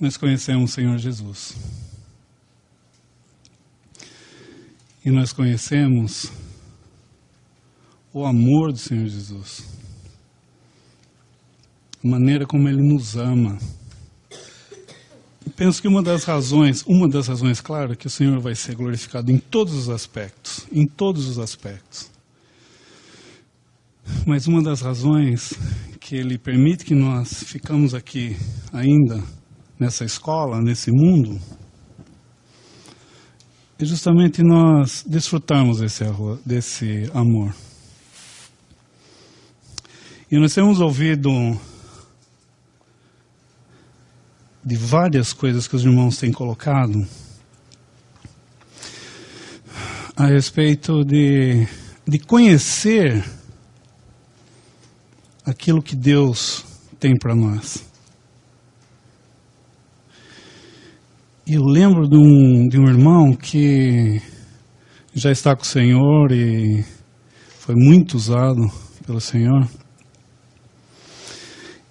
nós conhecemos o Senhor Jesus. E nós conhecemos o amor do Senhor Jesus. A maneira como Ele nos ama. Eu penso que uma das razões, claro, que o Senhor vai ser glorificado em todos os aspectos. Em todos os aspectos. Mas uma das razões que Ele permite que nós ficamos aqui ainda, nessa escola, nesse mundo, é justamente nós desfrutarmos desse amor. E nós temos ouvido de várias coisas que os irmãos têm colocado a respeito de conhecer aquilo que Deus tem para nós. E eu lembro de um irmão que já está com o Senhor e foi muito usado pelo Senhor.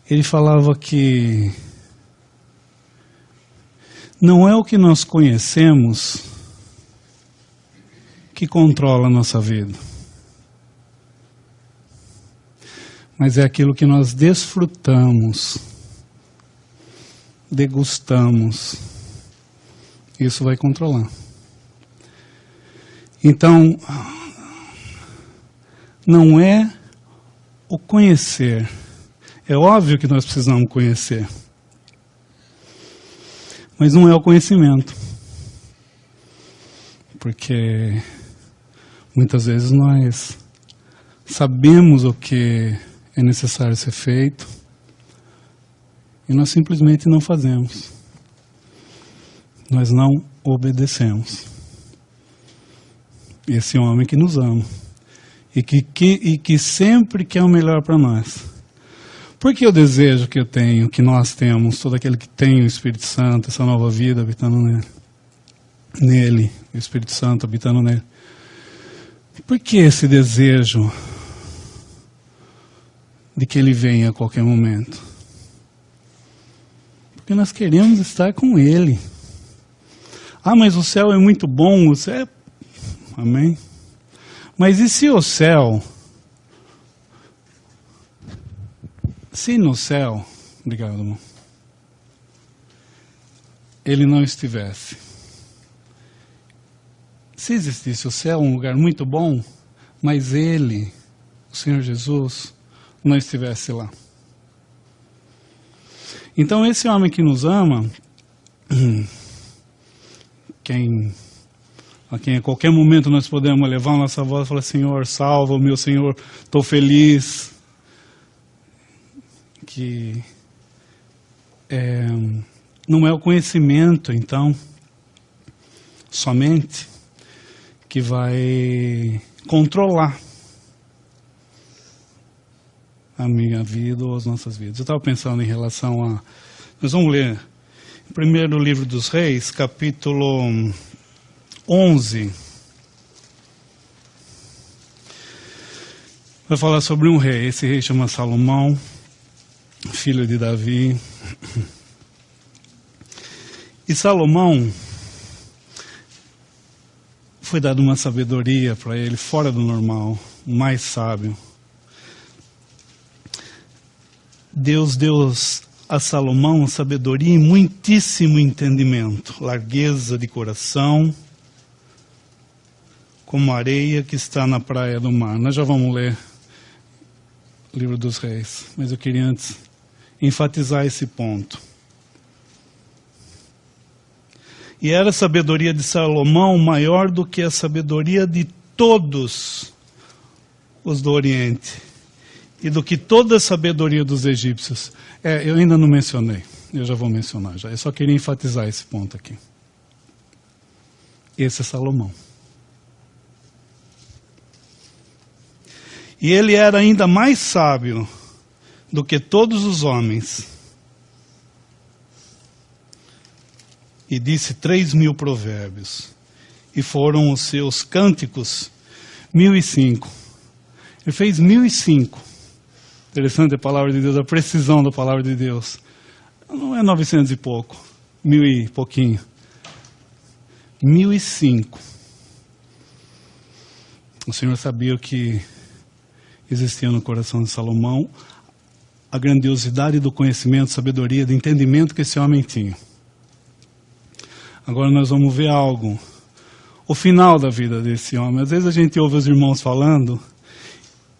Ele falava que não é o que nós conhecemos que controla a nossa vida, mas é aquilo que nós desfrutamos, degustamos. Isso vai controlar. Então, não é o conhecer. É óbvio que nós precisamos conhecer. Mas não é o conhecimento. Porque muitas vezes nós sabemos o que é necessário ser feito e nós simplesmente não fazemos. Nós não obedecemos. Esse homem que nos ama e que sempre quer o melhor para nós. Porque o desejo que eu tenho, que nós temos, todo aquele que tem o Espírito Santo, essa nova vida habitando nele, o Espírito Santo habitando nele. Por que esse desejo de que ele venha a qualquer momento? Porque nós queremos estar com ele. Ah, mas o céu é muito bom, o céu é... Amém? Mas e se o céu... Se no céu... Obrigado, irmão. Ele não estivesse. Se existisse o céu, um lugar muito bom, mas ele, o Senhor Jesus, não estivesse lá. Então esse homem que nos ama... a quem a qualquer momento nós podemos levar a nossa voz e falar: Senhor, salva-me, Senhor, estou feliz. Que não é o conhecimento, então, somente, que vai controlar a minha vida ou as nossas vidas. Eu estava pensando em relação a... Nós vamos ler primeiro o livro dos Reis, capítulo 11. Vai falar sobre um rei. Esse rei chama Salomão, filho de Davi. E Salomão foi dado uma sabedoria para ele fora do normal, mais sábio. Deus deu a Salomão sabedoria e muitíssimo entendimento, largueza de coração, como a areia que está na praia do mar. Nós já vamos ler o livro dos Reis, mas eu queria antes enfatizar esse ponto. E era a sabedoria de Salomão maior do que a sabedoria de todos os do Oriente e do que toda a sabedoria dos egípcios. Eu ainda não mencionei, eu já vou mencionar já. Eu só queria enfatizar esse ponto aqui. Esse é Salomão. E ele era ainda mais sábio do que todos os homens. E disse 3.000 provérbios. E foram os seus cânticos 1.005. Ele fez 1.005. Interessante a palavra de Deus, a precisão da palavra de Deus. Não é 900 e pouco. 1000 e pouquinho. 1005. O Senhor sabia o que existia no coração de Salomão, a grandiosidade do conhecimento, sabedoria, do entendimento que esse homem tinha. Agora nós vamos ver algo, o final da vida desse homem. Às vezes a gente ouve os irmãos falando,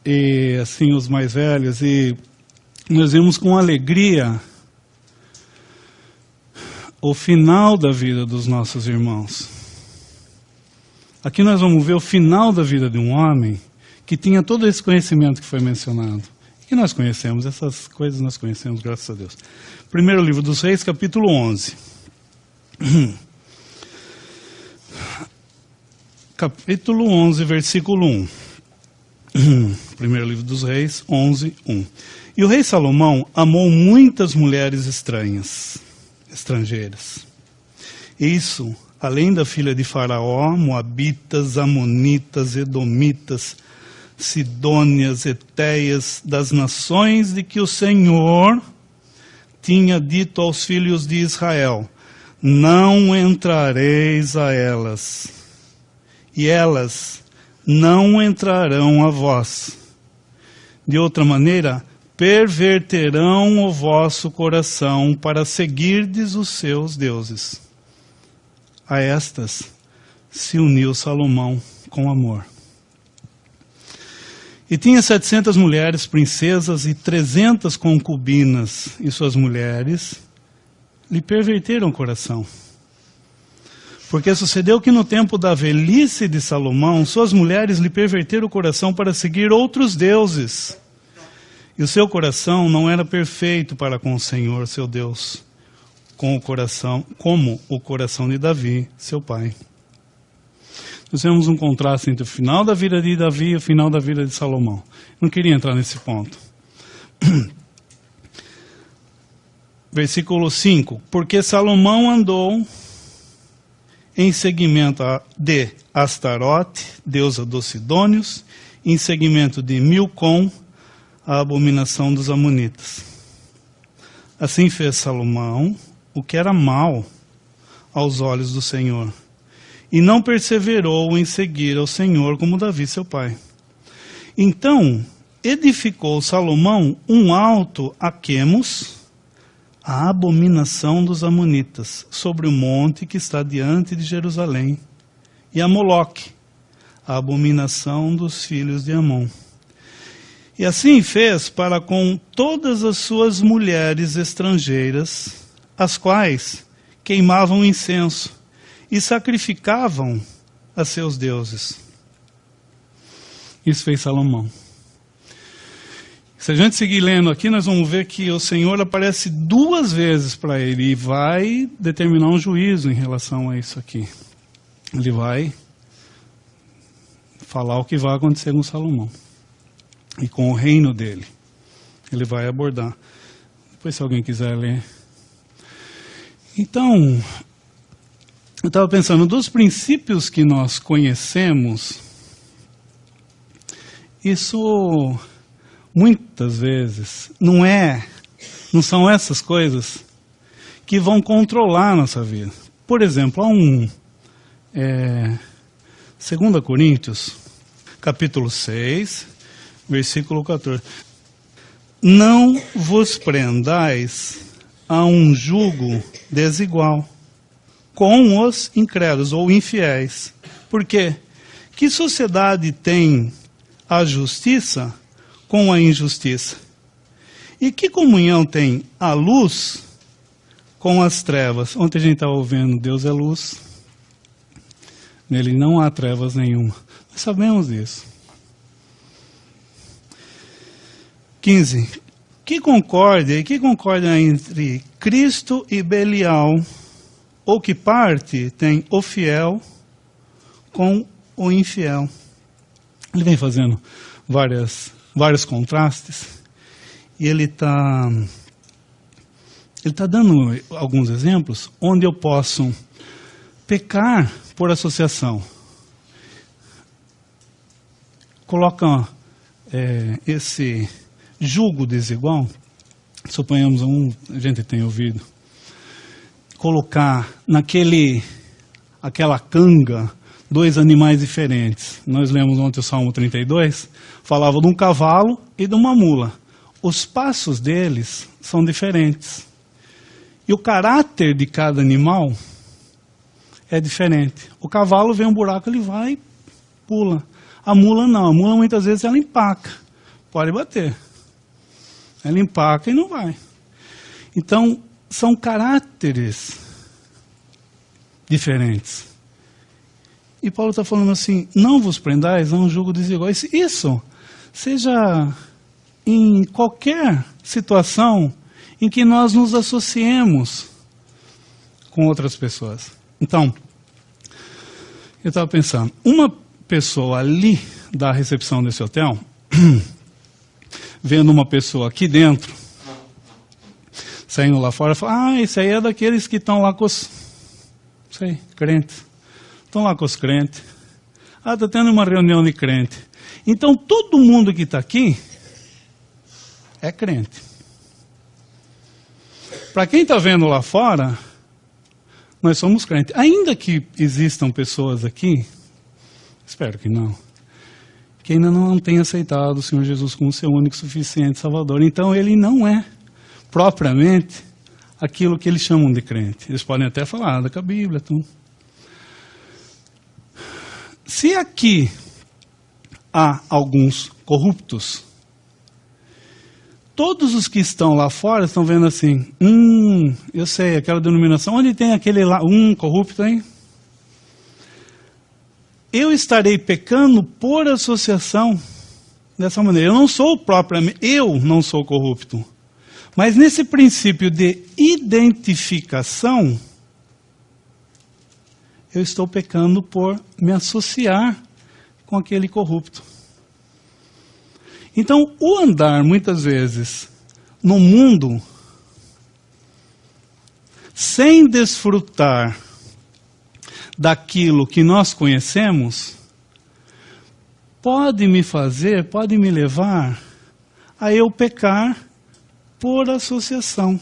e assim os mais velhos, e nós vemos com alegria o final da vida dos nossos irmãos. Aqui nós vamos ver o final da vida de um homem que tinha todo esse conhecimento que foi mencionado. E nós conhecemos, essas coisas nós conhecemos, graças a Deus. Primeiro livro dos Reis, capítulo 11. Capítulo 11, versículo 1. Primeiro livro dos Reis, 11, 1. E o rei Salomão amou muitas mulheres estrangeiras. Isso, além da filha de Faraó, moabitas, amonitas, edomitas, sidônias, etéias, das nações de que o Senhor tinha dito aos filhos de Israel: não entrareis a elas, e elas não entrarão a vós. De outra maneira, perverterão o vosso coração para seguirdes os seus deuses. A estas se uniu Salomão com amor. E tinha 700 mulheres princesas e 300 concubinas, e suas mulheres lhe perverteram o coração. Porque sucedeu que no tempo da velhice de Salomão, suas mulheres lhe perverteram o coração para seguir outros deuses. E o seu coração não era perfeito para com o Senhor, seu Deus, como o coração de Davi, seu pai. Nós vemos um contraste entre o final da vida de Davi e o final da vida de Salomão. Não queria entrar nesse ponto. Versículo 5. Porque Salomão andou em seguimento de Astarote, deusa dos Sidônios, em seguimento de Milcom, a abominação dos Amonitas. Assim fez Salomão o que era mal aos olhos do Senhor, e não perseverou em seguir ao Senhor como Davi, seu pai. Então edificou Salomão um alto a Quemos, a abominação dos Amonitas, sobre o monte que está diante de Jerusalém, e a Moloque, a abominação dos filhos de Amon. E assim fez para com todas as suas mulheres estrangeiras, as quais queimavam incenso e sacrificavam a seus deuses. Isso fez Salomão. Se a gente seguir lendo aqui, nós vamos ver que o Senhor aparece 2 vezes para ele e vai determinar um juízo em relação a isso aqui. Ele vai falar o que vai acontecer com Salomão e com o reino dele. Ele vai abordar. Depois, se alguém quiser ler. Então, eu estava pensando, dos princípios que nós conhecemos, isso muitas vezes não são essas coisas que vão controlar a nossa vida. Por exemplo, há 2 Coríntios, capítulo 6, versículo 14. Não vos prendais a um jugo desigual com os incrédulos ou infiéis. Por quê? Que sociedade tem a justiça com a injustiça? E que comunhão tem a luz com as trevas? Ontem a gente estava ouvindo, Deus é luz, nele não há trevas nenhuma. Nós sabemos disso. 15. Que concórdia entre Cristo e Belial, ou que parte tem o fiel com o infiel? Ele vem fazendo vários contrastes, e ele está dando alguns exemplos onde eu posso pecar por associação. Coloca esse jugo desigual, suponhamos a gente tem ouvido, colocar aquela canga 2 animais diferentes. Nós lemos ontem o Salmo 32, falava de um cavalo e de uma mula. Os passos deles são diferentes. E o caráter de cada animal é diferente. O cavalo vê um buraco, ele vai e pula. A mula não. A mula muitas vezes ela empaca. Pode bater. Ela empaca e não vai. Então, são caráteres diferentes. E Paulo está falando assim, não vos prendais a um jugo desigual. Isso, seja em qualquer situação em que nós nos associemos com outras pessoas. Então, eu estava pensando, uma pessoa ali da recepção desse hotel, vendo uma pessoa aqui dentro, saindo lá fora, fala, esse aí é daqueles que estão lá com os, crentes. Estão lá com os crentes. Está tendo uma reunião de crente. Então, todo mundo que está aqui é crente. Para quem está vendo lá fora, nós somos crentes. Ainda que existam pessoas aqui, espero que não, que ainda não tenham aceitado o Senhor Jesus como seu único, suficiente Salvador. Então, ele não é propriamente aquilo que eles chamam de crente. Eles podem até falar da Bíblia, tudo. Se aqui há alguns corruptos, todos os que estão lá fora estão vendo assim, eu sei, aquela denominação, onde tem aquele lá, corrupto, hein? Eu estarei pecando por associação dessa maneira. Eu não sou corrupto. Mas nesse princípio de identificação, eu estou pecando por me associar com aquele corrupto. Então, o andar, muitas vezes, no mundo, sem desfrutar daquilo que nós conhecemos, pode me levar a eu pecar por associação.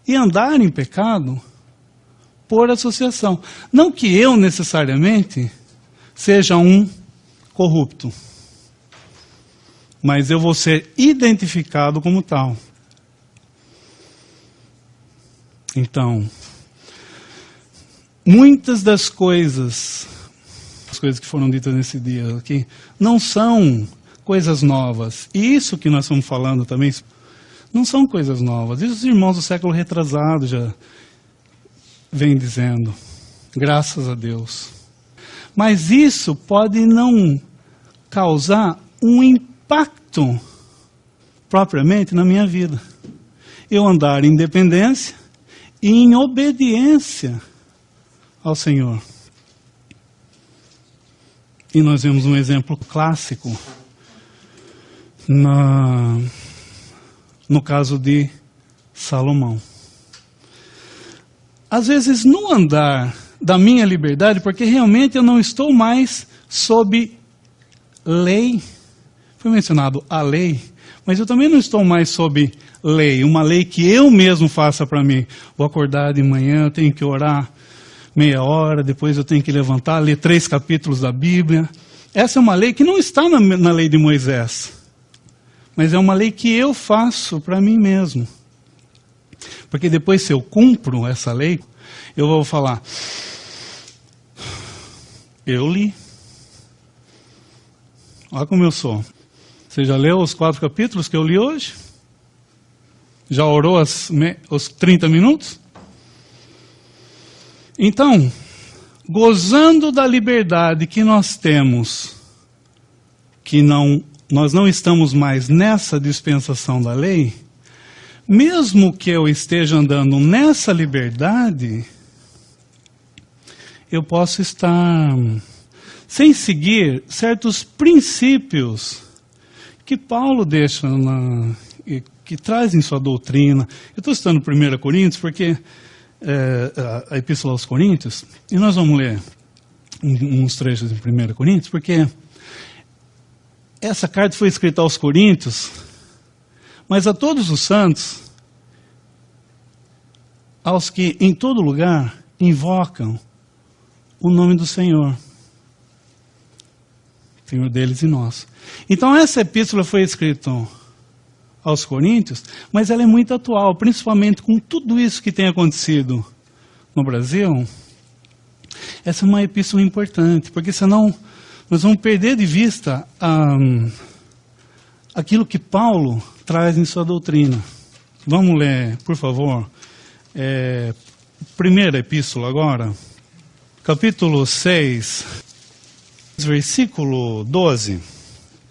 E andar em pecado por associação. Não que eu necessariamente seja um corrupto, mas eu vou ser identificado como tal. Então, muitas das coisas, as coisas que foram ditas nesse dia aqui, não são coisas novas. E isso que nós estamos falando também, não são coisas novas. Isso os irmãos do século retrasado já vem dizendo, graças a Deus. Mas isso pode não causar um impacto propriamente na minha vida. Eu andar em dependência e em obediência ao Senhor. E nós vemos um exemplo clássico no caso de Salomão. Às vezes, no andar da minha liberdade, porque realmente eu não estou mais sob lei. Foi mencionado a lei, mas eu também não estou mais sob lei, uma lei que eu mesmo faça para mim. Vou acordar de manhã, eu tenho que orar meia hora, depois eu tenho que levantar, ler 3 capítulos da Bíblia. Essa é uma lei que não está na lei de Moisés, mas é uma lei que eu faço para mim mesmo. Porque depois, se eu cumpro essa lei, eu vou falar, eu li. Olha como eu sou. Você já leu os 4 capítulos que eu li hoje? Já orou os 30 minutos? Então, gozando da liberdade que nós temos, que nós não estamos mais nessa dispensação da lei, mesmo que eu esteja andando nessa liberdade, eu posso estar sem seguir certos princípios que Paulo deixa, que traz em sua doutrina. Eu estou estudando 1 Coríntios porque a Epístola aos Coríntios, e nós vamos ler uns trechos de 1 Coríntios, porque essa carta foi escrita aos Coríntios, mas a todos os santos, aos que em todo lugar invocam o nome do Senhor. Senhor deles e nosso. Então essa epístola foi escrita aos Coríntios, mas ela é muito atual, principalmente com tudo isso que tem acontecido no Brasil. Essa é uma epístola importante, porque senão nós vamos perder de vista aquilo que Paulo traz em sua doutrina. Vamos ler, por favor, primeira epístola agora, capítulo 6, versículo 12.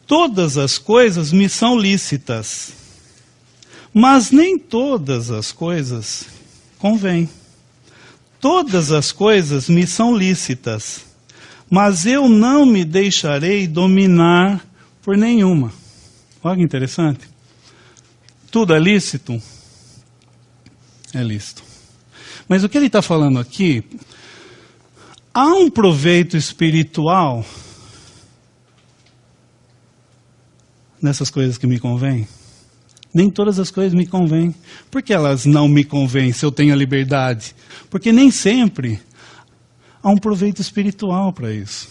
Todas as coisas me são lícitas, mas nem todas as coisas convêm. Todas as coisas me são lícitas, mas eu não me deixarei dominar por nenhuma. Olha que interessante. Tudo é lícito? É lícito. Mas o que ele está falando aqui, há um proveito espiritual nessas coisas que me convêm? Nem todas as coisas me convêm. Por que elas não me convêm se eu tenho a liberdade? Porque nem sempre há um proveito espiritual para isso.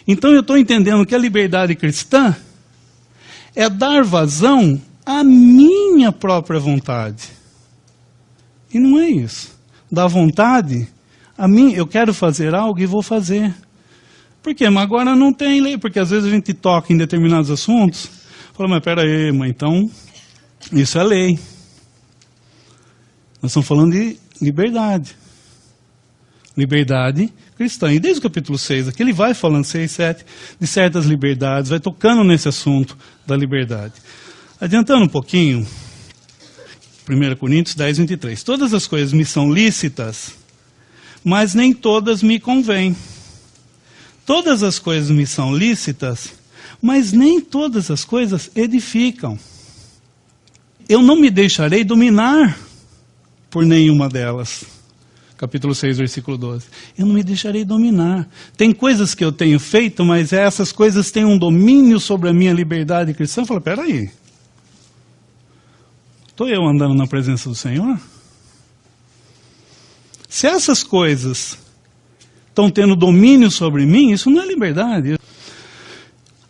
Então eu estou entendendo que a liberdade cristã é dar vazão à minha própria vontade. E não é isso. Dar vontade a mim, eu quero fazer algo e vou fazer. Por quê? Mas agora não tem lei, porque às vezes a gente toca em determinados assuntos, fala, mas peraí, mas então, isso é lei. Nós estamos falando de liberdade. Liberdade cristã. E desde o capítulo 6, aqui ele vai falando, 6, 7, de certas liberdades, vai tocando nesse assunto da liberdade. Adiantando um pouquinho, 1 Coríntios 10, 23. Todas as coisas me são lícitas, mas nem todas me convêm. Todas as coisas me são lícitas, mas nem todas as coisas edificam. Eu não me deixarei dominar por nenhuma delas. Capítulo 6, versículo 12. Eu não me deixarei dominar. Tem coisas que eu tenho feito, mas essas coisas têm um domínio sobre a minha liberdade cristã. Eu falo, peraí. Estou eu andando na presença do Senhor? Se essas coisas estão tendo domínio sobre mim, isso não é liberdade.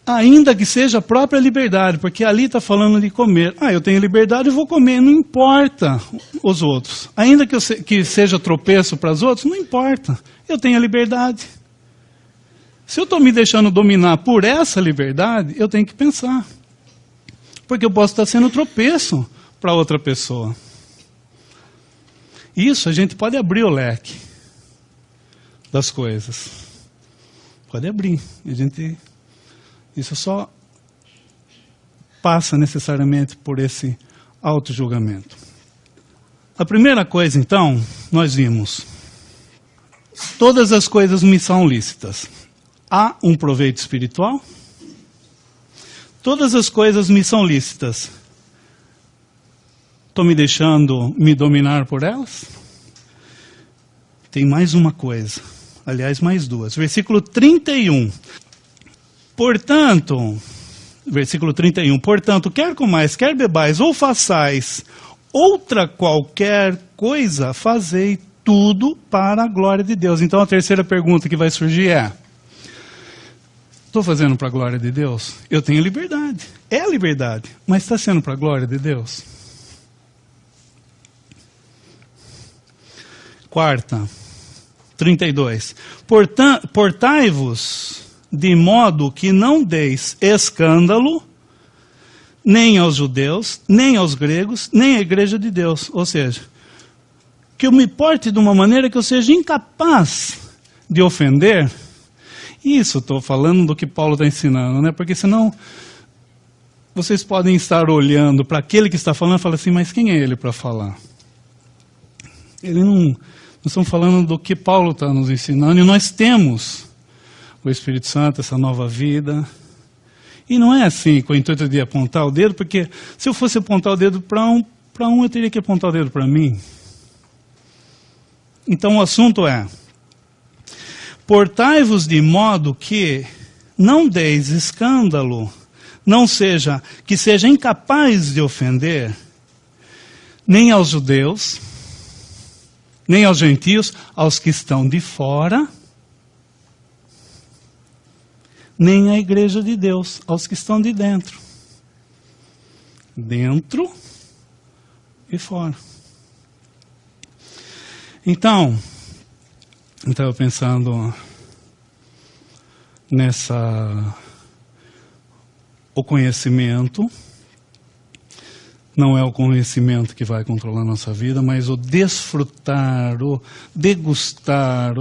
Ainda que seja a própria liberdade, porque ali está falando de comer. Eu tenho liberdade, eu vou comer, não importa os outros. Ainda que seja tropeço para os outros, não importa. Eu tenho a liberdade. Se eu estou me deixando dominar por essa liberdade, eu tenho que pensar. Porque eu posso estar sendo tropeço para outra pessoa. Isso a gente pode abrir o leque das coisas. Pode abrir. Isso só passa necessariamente por esse auto-julgamento. A primeira coisa, então, nós vimos. Todas as coisas me são lícitas. Há um proveito espiritual. Todas as coisas me são lícitas. Estou me deixando me dominar por elas? Tem mais uma coisa. Aliás, mais duas. Versículo 31. Portanto, versículo 31, portanto, quer comais, quer bebais, ou façais outra qualquer coisa, fazei tudo para a glória de Deus. Então a terceira pergunta que vai surgir é, estou fazendo para a glória de Deus? Eu tenho liberdade, é a liberdade, mas está sendo para a glória de Deus? Quarta, 32, portai-vos de modo que não deis escândalo nem aos judeus, nem aos gregos, nem à igreja de Deus. Ou seja, que eu me porte de uma maneira que eu seja incapaz de ofender. Isso, estou falando do que Paulo está ensinando, né? Porque senão vocês podem estar olhando para aquele que está falando e falar assim, mas quem é ele para falar? Nós estamos falando do que Paulo está nos ensinando e nós temos o Espírito Santo, essa nova vida. E não é assim, com o intuito de apontar o dedo, porque se eu fosse apontar o dedo para um, eu teria que apontar o dedo para mim. Então o assunto é, portai-vos de modo que não deis escândalo, que seja incapaz de ofender, nem aos judeus, nem aos gentios, aos que estão de fora, nem à igreja de Deus, aos que estão de dentro. Dentro e fora. Então, eu estava pensando o conhecimento não é o conhecimento que vai controlar a nossa vida, mas o desfrutar, o degustar,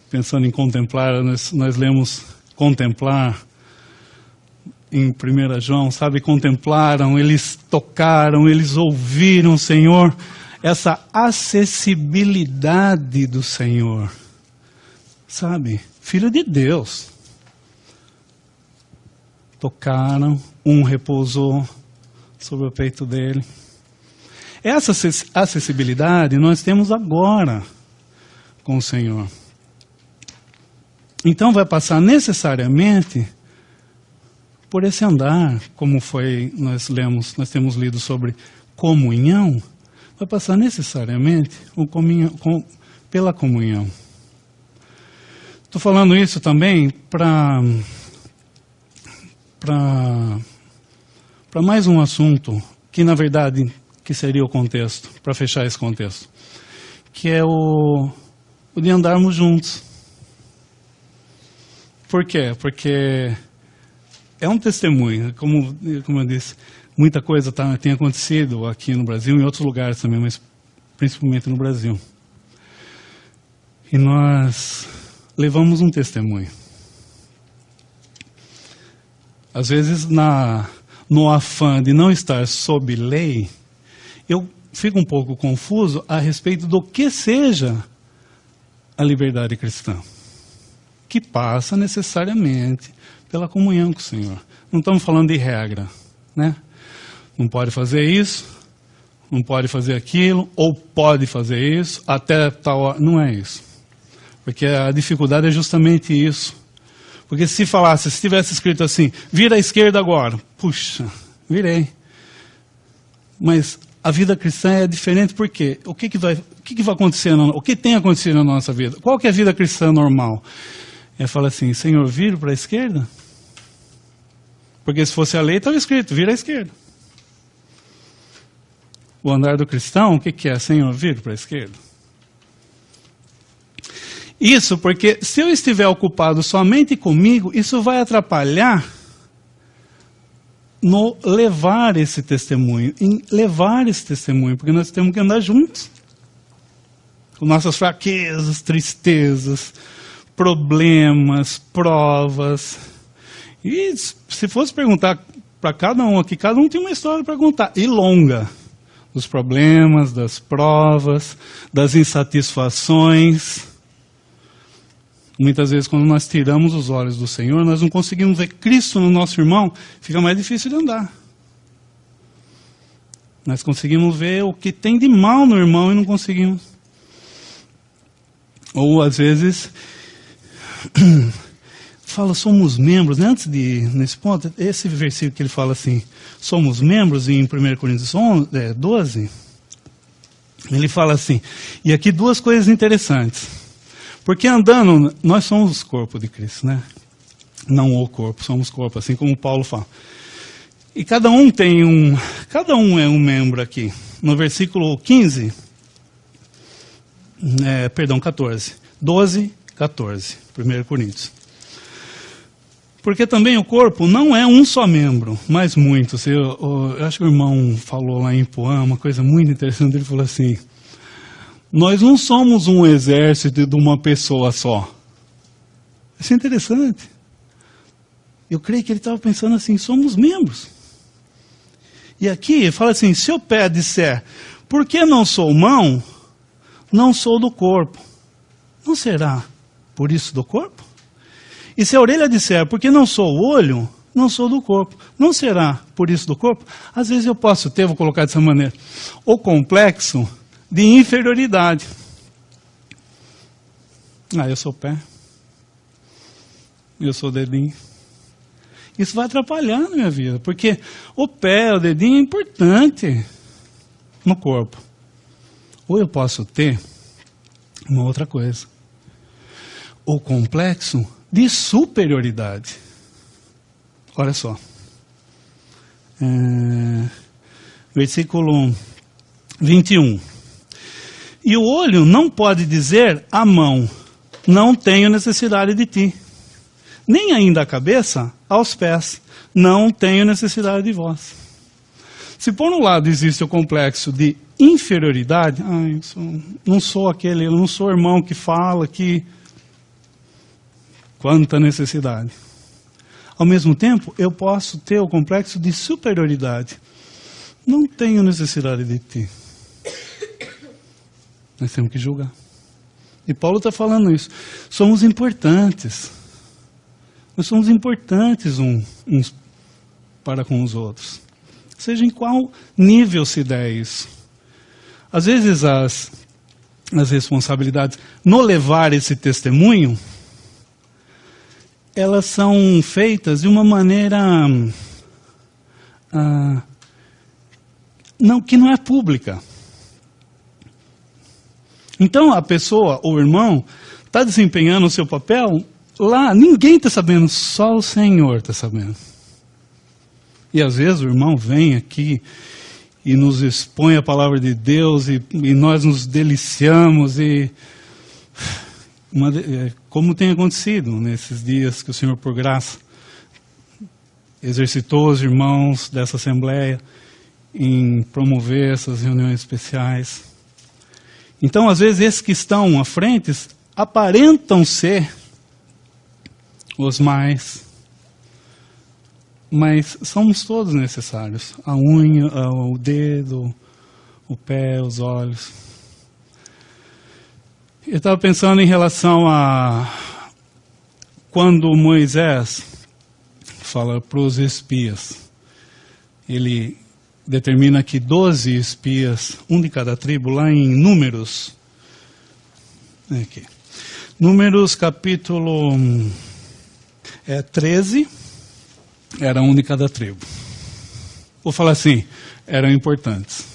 pensando em contemplar, nós lemos contemplar em 1 João, sabe? Contemplaram, eles tocaram, eles ouviram o Senhor, essa acessibilidade do Senhor, sabe? Filho de Deus. Tocaram, um repousou sobre o peito dele. Essa acessibilidade nós temos agora com o Senhor. Então vai passar necessariamente por esse andar, como foi, nós temos lido sobre comunhão, vai passar necessariamente pela comunhão. Estou falando isso também para mais um assunto, que na verdade que seria o contexto, para fechar esse contexto, que é o de andarmos juntos. Por quê? Porque é um testemunho, como eu disse, muita coisa tem acontecido aqui no Brasil, em outros lugares também, mas principalmente no Brasil. E nós levamos um testemunho. Às vezes, no afã de não estar sob lei, eu fico um pouco confuso a respeito do que seja a liberdade cristã, que passa necessariamente pela comunhão com o Senhor. Não estamos falando de regra, né? Não pode fazer isso, não pode fazer aquilo, ou pode fazer isso, até tal hora. Não é isso. Porque a dificuldade é justamente isso. Porque se tivesse escrito assim, vira à esquerda agora, puxa, virei. Mas a vida cristã é diferente porque o que vai acontecer, o que tem acontecido na nossa vida? Qual que é a vida cristã normal? É falar assim, Senhor, vira para a esquerda? Porque se fosse a lei, estava escrito, vira à esquerda. O andar do cristão, o que é? Senhor, vira para a esquerda. Isso porque se eu estiver ocupado somente comigo, isso vai atrapalhar no levar esse testemunho, porque nós temos que andar juntos. Com nossas fraquezas, tristezas, problemas, provas. E se fosse perguntar para cada um aqui, cada um tem uma história para contar, e longa. Dos problemas, das provas, das insatisfações. Muitas vezes, quando nós tiramos os olhos do Senhor, nós não conseguimos ver Cristo no nosso irmão, fica mais difícil de andar. Nós conseguimos ver o que tem de mal no irmão e não conseguimos. Ou, às vezes, fala, somos membros, né? Antes nesse ponto, esse versículo que ele fala assim, somos membros, em 1 Coríntios 12, ele fala assim, e aqui duas coisas interessantes. Porque andando, nós somos o corpo de Cristo, né? Não o corpo, somos corpo, assim como Paulo fala. E cada um é um membro aqui. No versículo 14. 12, 14, 1 Coríntios. Porque também o corpo não é um só membro, mas muitos. Eu acho que o irmão falou lá em Poã, uma coisa muito interessante, ele falou assim, nós não somos um exército de uma pessoa só. Isso é interessante. Eu creio que ele estava pensando assim, somos membros. E aqui ele fala assim, se o pé disser, por que não sou mão, não sou do corpo, não será por isso do corpo? E se a orelha disser, porque não sou o olho, não sou do corpo, não será por isso do corpo? Às vezes eu posso ter, vou colocar dessa maneira, o complexo de inferioridade. Eu sou pé, eu sou dedinho. Isso vai atrapalhar na minha vida, porque o pé, o dedinho é importante no corpo. Ou eu posso ter uma outra coisa. O complexo de superioridade. Olha só. Versículo 21. E o olho não pode dizer à mão, não tenho necessidade de ti. Nem ainda a cabeça aos pés, não tenho necessidade de vós. Se por um lado existe o complexo de inferioridade, não sou aquele, eu não sou o irmão que fala que... Quanta necessidade. Ao mesmo tempo, eu posso ter o complexo de superioridade. Não tenho necessidade de ti. Nós temos que julgar. E Paulo está falando isso. Somos importantes. Nós somos importantes uns para com os outros. Seja em qual nível se der isso. Às vezes as responsabilidades no levar esse testemunho, elas são feitas de uma maneira que não é pública. Então a pessoa, o irmão, está desempenhando o seu papel lá, ninguém está sabendo, só o Senhor está sabendo. E às vezes o irmão vem aqui e nos expõe a palavra de Deus e nós nos deliciamos como tem acontecido nesses dias que o Senhor, por graça, exercitou os irmãos dessa Assembleia em promover essas reuniões especiais. Então, às vezes, esses que estão à frente aparentam ser os mais, mas somos todos necessários. A unha, o dedo, o pé, os olhos. Eu estava pensando em relação a quando Moisés fala para os espias. Ele determina que 12 espias, um de cada tribo, lá em Números. Aqui. Números capítulo 13, era um de cada tribo. Vou falar assim, eram importantes.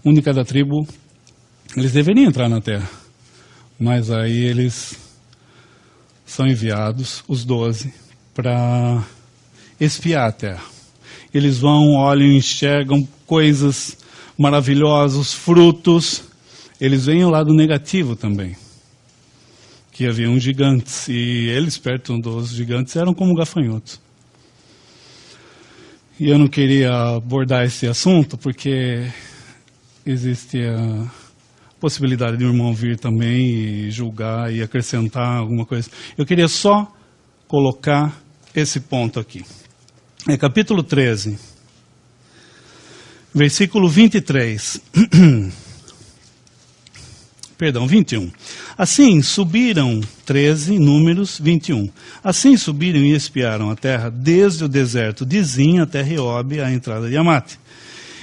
Um de cada tribo, eles deveriam entrar na terra. Mas aí eles são enviados, os 12, para espiar a terra. Eles vão, olham, enxergam coisas maravilhosas, frutos. Eles veem o lado negativo também. Que haviam gigantes, e eles perto dos gigantes eram como gafanhotos. E eu não queria abordar esse assunto, porque existe a possibilidade de um irmão vir também e julgar e acrescentar alguma coisa. Eu queria só colocar esse ponto aqui. É capítulo 13, versículo 23. Perdão, 21. Assim subiram, 13, Números 21. Assim subiram e espiaram a terra desde o deserto de Zin até Reobe, a entrada de Amate.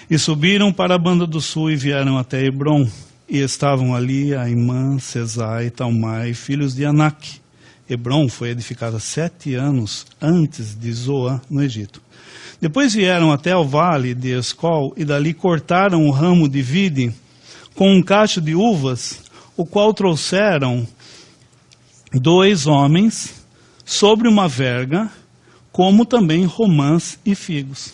E subiram para a banda do sul e vieram até Hebron. E estavam ali Aimã, Sesai e Talmai, filhos de Anak. Hebron foi edificada 7 anos antes de Zoã, no Egito. Depois vieram até o vale de Escol e dali cortaram o ramo de vide com um cacho de uvas, o qual trouxeram 2 homens sobre uma verga, como também romãs e figos.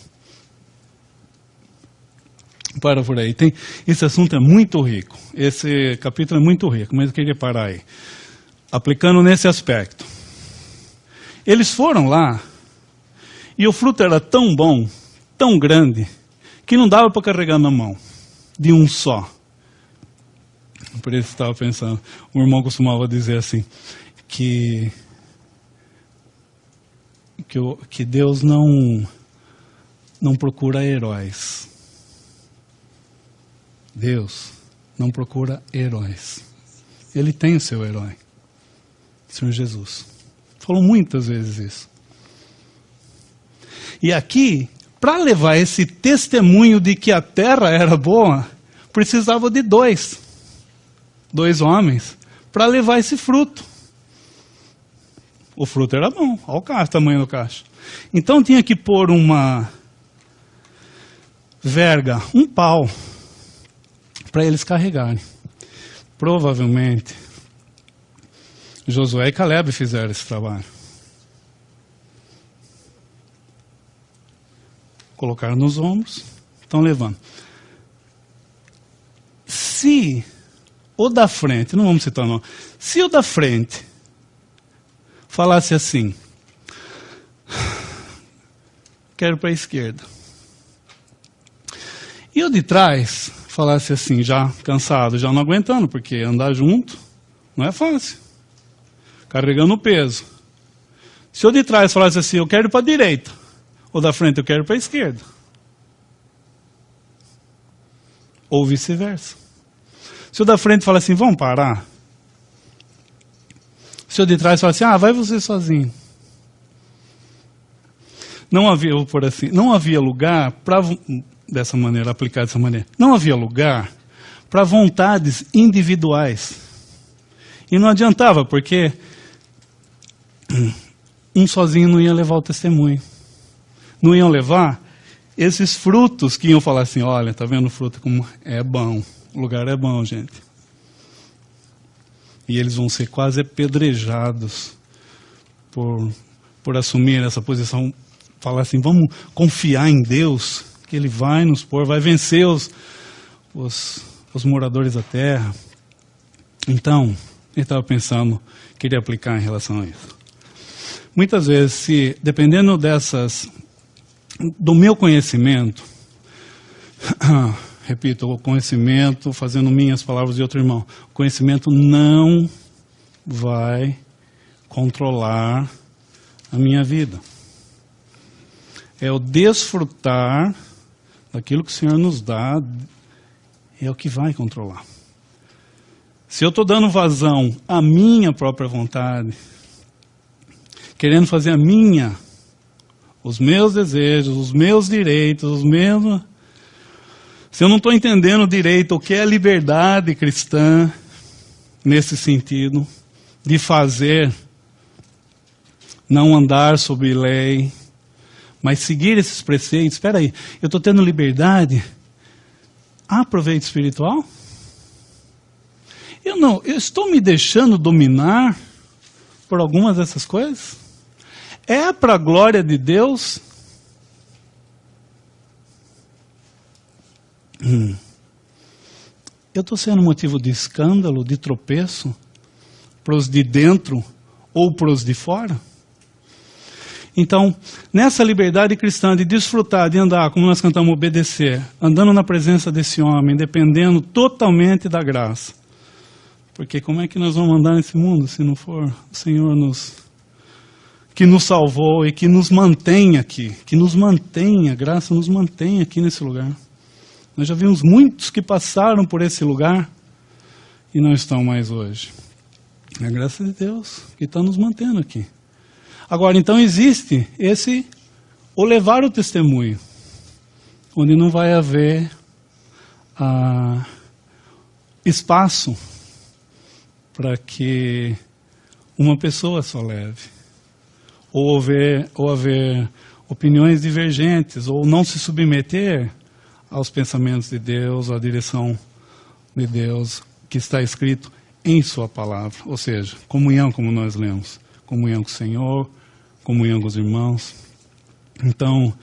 Para por aí. Esse assunto é muito rico. Esse capítulo é muito rico, mas eu queria parar aí. Aplicando nesse aspecto. Eles foram lá e o fruto era tão bom, tão grande, que não dava para carregar na mão, de um só. Por isso eu estava pensando, o irmão costumava dizer assim, que Deus não procura heróis. Deus não procura heróis. Ele tem o seu herói, Senhor Jesus. Falou muitas vezes isso. E aqui, para levar esse testemunho de que a terra era boa, precisava de 2 homens para levar esse fruto. O fruto era bom, olha o tamanho do cacho. Então tinha que pôr uma verga, um pau, para eles carregarem. Provavelmente, Josué e Caleb fizeram esse trabalho. Colocaram nos ombros, estão levando. Se o da frente, não vamos citar não, se o da frente falasse assim, quero para a esquerda, e o de trás falasse assim, já cansado, já não aguentando, porque andar junto não é fácil, carregando o peso. Se o de trás falasse assim, eu quero para a direita, ou da frente, eu quero para a esquerda. Ou vice-versa. Se o da frente fala assim, vamos parar. Se o de trás fala assim, vai você sozinho. Não havia, vou pôr assim, não havia lugar para, dessa maneira, aplicar dessa maneira, não havia lugar para vontades individuais. E não adiantava, porque um sozinho não ia levar o testemunho. Não iam levar esses frutos que iam falar assim, olha, tá vendo o fruto como é bom, o lugar é bom, gente. E eles vão ser quase apedrejados por assumir essa posição, falar assim, vamos confiar em Deus, que Ele vai nos pôr, vai vencer os moradores da terra. Então, ele estava pensando, queria aplicar em relação a isso. Muitas vezes, dependendo do meu conhecimento, repito, o conhecimento, fazendo minhas palavras de outro irmão, o conhecimento não vai controlar a minha vida. É o desfrutar daquilo que o Senhor nos dá, é o que vai controlar. Se eu estou dando vazão à minha própria vontade, querendo fazer os meus desejos, os meus direitos, se eu não estou entendendo direito o que é liberdade cristã, nesse sentido, de fazer, não andar sob lei, mas seguir esses preceitos, espera aí, eu estou tendo liberdade, há proveito espiritual? Eu estou me deixando dominar por algumas dessas coisas? É para a glória de Deus? Eu estou sendo motivo de escândalo, de tropeço, para os de dentro ou para os de fora? Então, nessa liberdade cristã de desfrutar, de andar, como nós cantamos, obedecer, andando na presença desse homem, dependendo totalmente da graça. Porque como é que nós vamos andar nesse mundo se não for o Senhor que nos salvou e que nos mantém aqui, a graça nos mantém aqui nesse lugar. Nós já vimos muitos que passaram por esse lugar e não estão mais hoje. É a graça de Deus que está nos mantendo aqui. Agora, então existe o levar o testemunho, onde não vai haver espaço para que uma pessoa só leve. Ou haver opiniões divergentes, ou não se submeter aos pensamentos de Deus, à direção de Deus, que está escrito em sua palavra. Ou seja, comunhão, como nós lemos, comunhão com o Senhor, comunhão com os irmãos. Então,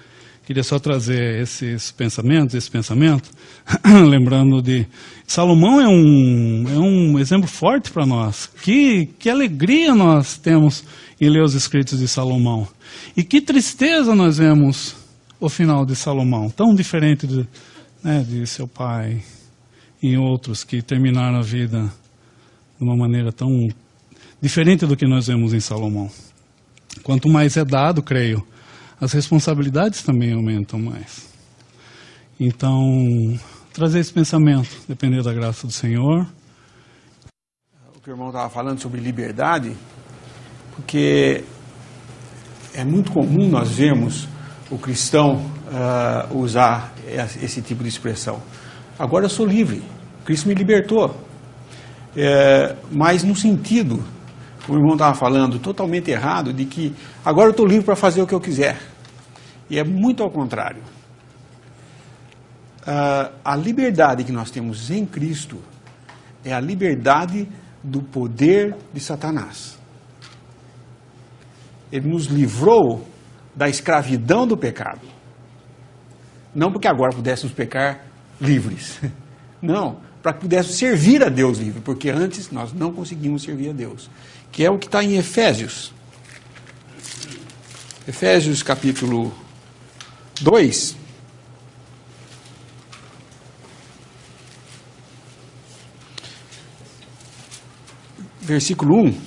queria só trazer esse pensamento, lembrando de... Salomão é um exemplo forte para nós. Que alegria nós temos em ler os escritos de Salomão. E que tristeza nós vemos o final de Salomão, tão diferente de seu pai e outros que terminaram a vida de uma maneira tão diferente do que nós vemos em Salomão. Quanto mais é dado, creio, as responsabilidades também aumentam mais. Então, trazer esse pensamento, depender da graça do Senhor. O que o irmão estava falando sobre liberdade, porque é muito comum nós vermos o cristão usar esse tipo de expressão. Agora eu sou livre, Cristo me libertou. Mas no sentido, o irmão estava falando, totalmente errado, de que agora eu estou livre para fazer o que eu quiser. E é muito ao contrário. a liberdade que nós temos em Cristo é a liberdade do poder de Satanás. Ele nos livrou da escravidão do pecado. Não porque agora pudéssemos pecar livres. Não, para que pudéssemos servir a Deus livre, porque antes nós não conseguimos servir a Deus. Que é o que está em Efésios. Efésios capítulo 2. Versículo 1.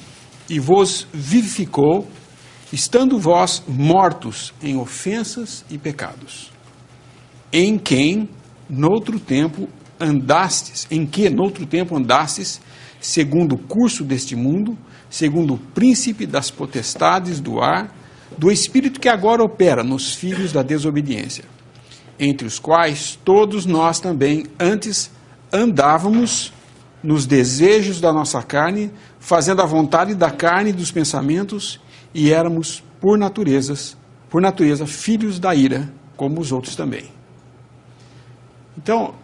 E vos vivificou, estando vós mortos em ofensas e pecados, em que noutro tempo andastes, segundo o curso deste mundo, segundo o príncipe das potestades do ar, do espírito que agora opera nos filhos da desobediência, entre os quais todos nós também antes andávamos nos desejos da nossa carne, fazendo a vontade da carne e dos pensamentos, e éramos, por natureza, filhos da ira, como os outros também. Então,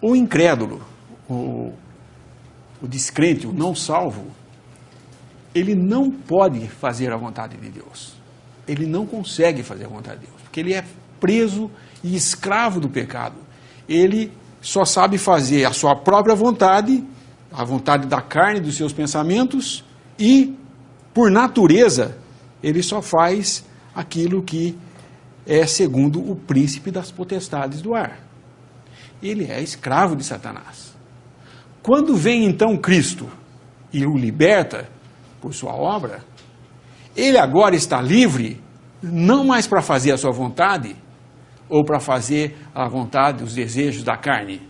o incrédulo, o descrente, o não salvo, ele não pode fazer a vontade de Deus. Ele não consegue fazer a vontade de Deus, porque ele é preso e escravo do pecado. Ele só sabe fazer a sua própria vontade, a vontade da carne, dos seus pensamentos, e, por natureza, ele só faz aquilo que é segundo o príncipe das potestades do ar. Ele é escravo de Satanás. Quando vem então Cristo e o liberta por sua obra, ele agora está livre, não mais para fazer a sua vontade, ou para fazer a vontade, os desejos da carne,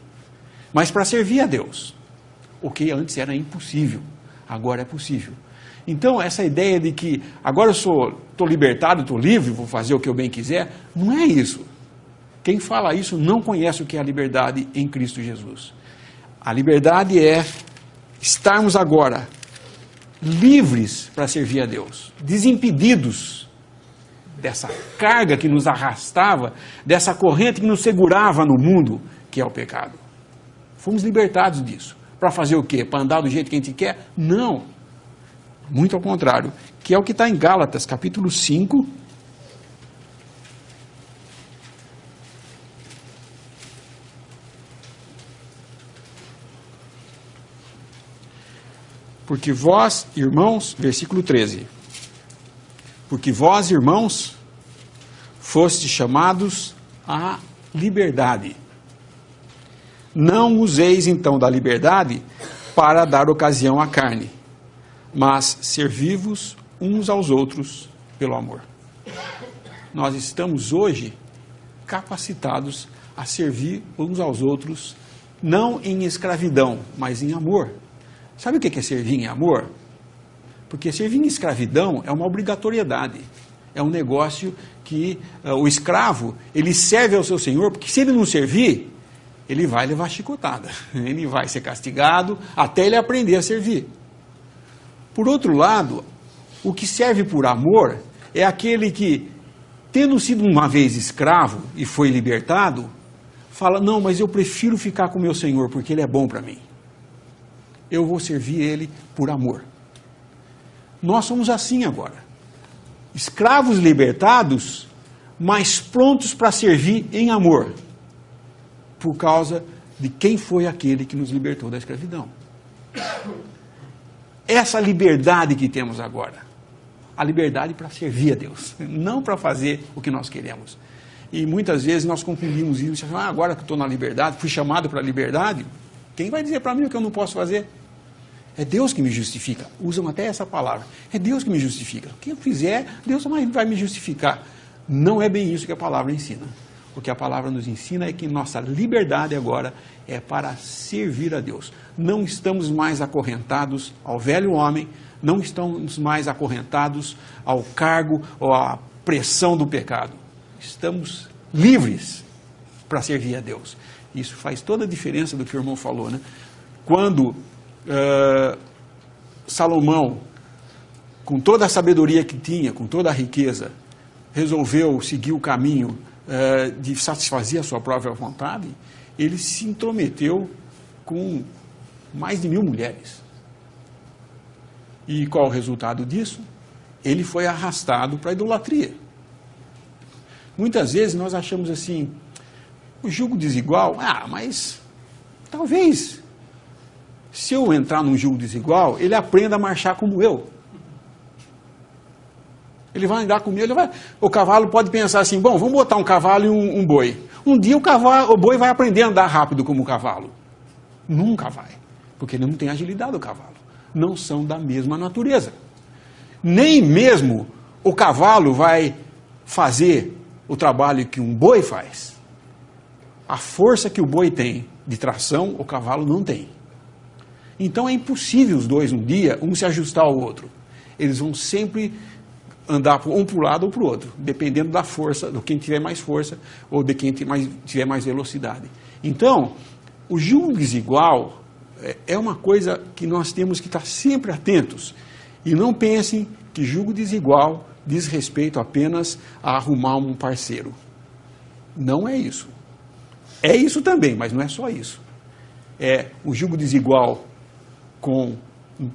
mas para servir a Deus. O que antes era impossível, agora é possível. Então, essa ideia de que agora eu estou libertado, estou livre, vou fazer o que eu bem quiser, não é isso. Quem fala isso não conhece o que é a liberdade em Cristo Jesus. A liberdade é estarmos agora livres para servir a Deus, desimpedidos dessa carga que nos arrastava, dessa corrente que nos segurava no mundo, que é o pecado. Fomos libertados disso. Para fazer o quê? Para andar do jeito que a gente quer? Não. Muito ao contrário, que é o que está em Gálatas, capítulo 5. Porque vós, irmãos, versículo 13. Porque vós, irmãos, fostes chamados à liberdade. Não useis então da liberdade para dar ocasião à carne, mas servi-vos uns aos outros pelo amor. Nós estamos hoje capacitados a servir uns aos outros, não em escravidão, mas em amor. Sabe o que é servir em amor? Porque servir em escravidão é uma obrigatoriedade. É um negócio que o escravo, ele serve ao seu senhor, porque se ele não servir, ele vai levar chicotada. Ele vai ser castigado até ele aprender a servir. Por outro lado, o que serve por amor é aquele que, tendo sido uma vez escravo e foi libertado, fala, não, mas eu prefiro ficar com meu senhor, porque ele é bom para mim. Eu vou servir ele por amor. Nós somos assim agora. Escravos libertados, mas prontos para servir em amor, por causa de quem foi aquele que nos libertou da escravidão. Essa liberdade que temos agora, a liberdade para servir a Deus, não para fazer o que nós queremos. E muitas vezes nós confundimos isso, agora que estou na liberdade, fui chamado para a liberdade, quem vai dizer para mim o que eu não posso fazer? É Deus que me justifica. Usam até essa palavra. É Deus que me justifica. O que eu fizer, Deus vai me justificar. Não é bem isso que a palavra ensina. O que a palavra nos ensina é que nossa liberdade agora é para servir a Deus. Não estamos mais acorrentados ao velho homem, não estamos mais acorrentados ao cargo ou à pressão do pecado. Estamos livres para servir a Deus. Isso faz toda a diferença do que o irmão falou, né? Quando Salomão, com toda a sabedoria que tinha, com toda a riqueza, resolveu seguir o caminho de satisfazer a sua própria vontade, ele se intrometeu com mais de 1000 mulheres. E qual o resultado disso? Ele foi arrastado para a idolatria. Muitas vezes nós achamos assim, o julgo desigual, mas talvez, se eu entrar num julgo desigual, ele aprenda a marchar como eu. Ele vai andar comigo, o cavalo pode pensar assim, bom, vamos botar um cavalo e um boi. Um dia o boi vai aprender a andar rápido como o cavalo. Nunca vai, porque ele não tem a agilidade do cavalo. Não são da mesma natureza. Nem mesmo o cavalo vai fazer o trabalho que um boi faz. A força que o boi tem de tração, o cavalo não tem. Então é impossível os dois um dia, um se ajustar ao outro. Eles vão sempre andar um para o lado ou para o outro, dependendo da força, de quem tiver mais força ou de quem tiver mais velocidade. Então, o julgo desigual é uma coisa que nós temos que estar sempre atentos. E não pensem que julgo desigual diz respeito apenas a arrumar um parceiro. Não é isso. É isso também, mas não é só isso. É o julgo desigual com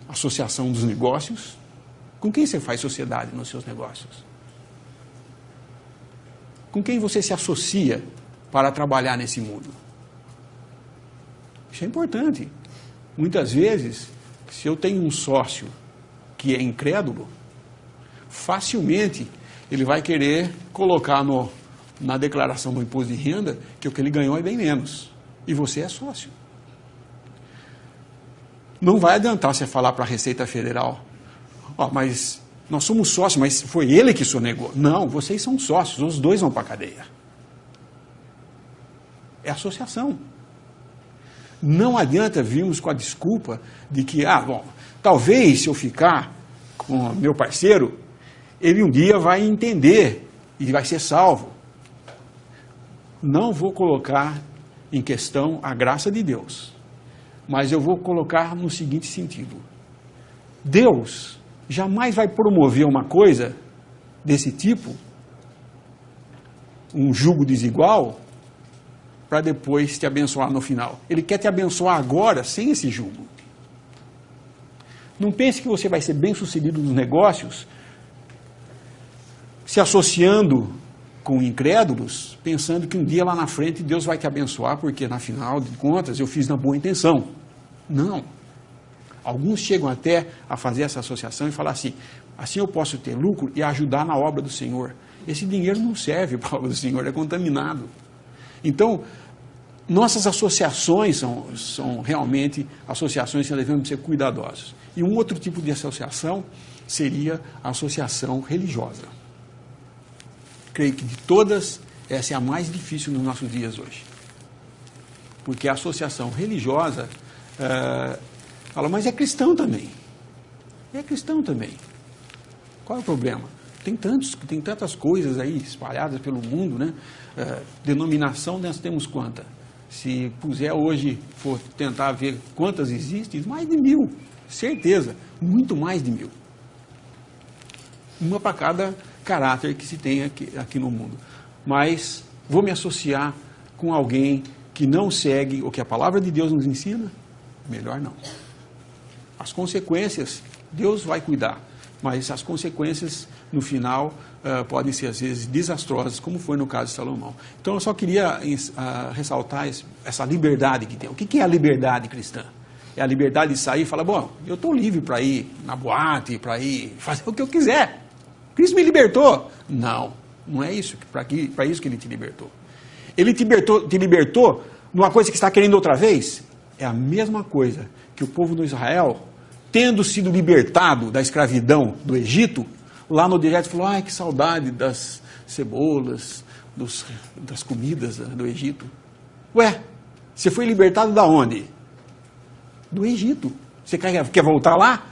a associação dos negócios. Com quem você faz sociedade nos seus negócios? Com quem você se associa para trabalhar nesse mundo? Isso é importante. Muitas vezes, se eu tenho um sócio que é incrédulo, facilmente ele vai querer colocar na declaração do imposto de renda que o que ele ganhou é bem menos. E você é sócio. Não vai adiantar você falar para a Receita Federal, mas nós somos sócios, mas foi ele que sonegou. Não, vocês são sócios, os dois vão para a cadeia. É associação. Não adianta virmos com a desculpa de que, talvez se eu ficar com meu parceiro, ele um dia vai entender e vai ser salvo. Não vou colocar em questão a graça de Deus, mas eu vou colocar no seguinte sentido. Deus jamais vai promover uma coisa desse tipo, um jugo desigual, para depois te abençoar no final. Ele quer te abençoar agora, sem esse jugo. Não pense que você vai ser bem-sucedido nos negócios se associando com incrédulos, pensando que um dia lá na frente Deus vai te abençoar, porque, na final de contas, eu fiz na boa intenção. Não. Alguns chegam até a fazer essa associação e falar assim eu posso ter lucro e ajudar na obra do Senhor. Esse dinheiro não serve para a obra do Senhor, é contaminado. Então, nossas associações são realmente associações que nós devemos ser cuidadosos. E um outro tipo de associação seria a associação religiosa. Creio que de todas, essa é a mais difícil nos nossos dias hoje. Porque a associação religiosa fala, mas é cristão também. É cristão também. Qual é o problema? Tem tantas coisas aí espalhadas pelo mundo, né? Denominação nós temos quanta? Se puser hoje, for tentar ver quantas existem, mais de 1000, certeza, muito mais de 1000. Uma para cada caráter que se tem aqui no mundo. Mas vou me associar com alguém que não segue o que a palavra de Deus nos ensina? Melhor não. As consequências, Deus vai cuidar, mas as consequências, no final, podem ser, às vezes, desastrosas, como foi no caso de Salomão. Então, eu só queria ressaltar essa liberdade que tem. O que é a liberdade cristã? É a liberdade de sair e falar, bom, eu estou livre para ir na boate, para ir fazer o que eu quiser. Cristo me libertou. Não, não é isso, para isso que ele te libertou. Ele te libertou numa coisa que está querendo outra vez? É a mesma coisa que o povo de Israel, tendo sido libertado da escravidão do Egito, lá no deserto falou, que saudade das cebolas, das comidas do Egito. Ué, você foi libertado da onde? Do Egito. Você quer voltar lá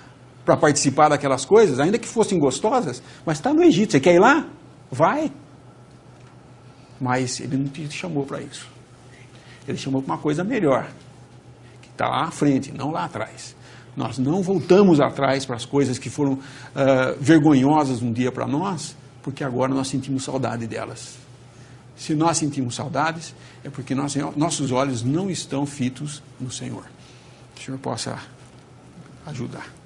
para participar daquelas coisas, ainda que fossem gostosas? Mas está no Egito, você quer ir lá? Vai. Mas ele não te chamou para isso. Ele chamou para uma coisa melhor, que está lá à frente, não lá atrás. Nós não voltamos atrás para as coisas que foram vergonhosas um dia para nós, porque agora nós sentimos saudade delas. Se nós sentimos saudades, é porque nossos olhos não estão fitos no Senhor. Que o Senhor possa ajudar.